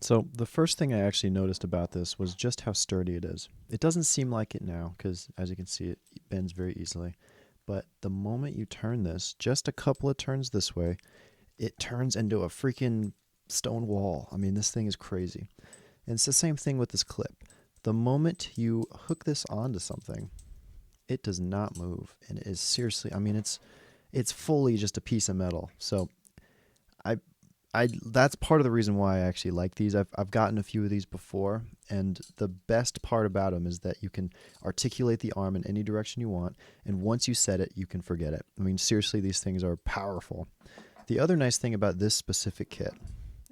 So the first thing I actually noticed about this was just how sturdy it is. It doesn't seem like it now because, as you can see, it bends very easily. But the moment you turn this, just a couple of turns this way, it turns into a freaking stone wall. I mean, this thing is crazy. And it's the same thing with this clip. The moment you hook this onto something, it does not move, and it is seriously. I mean, it's fully just a piece of metal. So I that's part of the reason why I actually like these. I've gotten a few of these before, and the best part about them is that you can articulate the arm in any direction you want, and once you set it, you can forget it. I mean, seriously, these things are powerful. The other nice thing about this specific kit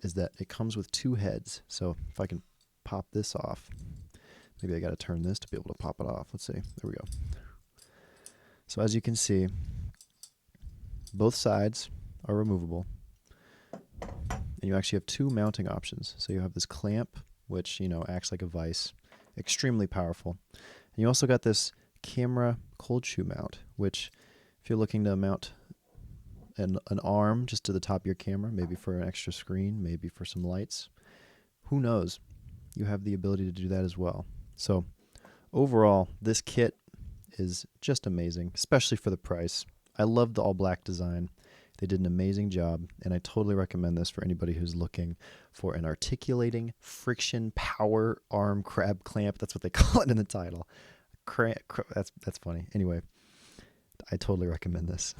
is that it comes with two heads. So if I can pop this off, maybe I got to turn this to be able to pop it off. Let's see. There we go. So as you can see, both sides are removable. And you actually have two mounting options. So you have this clamp, which, acts like a vise, extremely powerful. And you also got this camera cold shoe mount, which if you're looking to mount an arm just to the top of your camera, maybe for an extra screen, maybe for some lights, who knows? You have the ability to do that as well. So overall, this kit is just amazing, especially for the price. I love the all black design. They did an amazing job, and I totally recommend this for anybody who's looking for an articulating friction power arm crab clamp. That's what they call it in the title. That's funny. Anyway, I totally recommend this.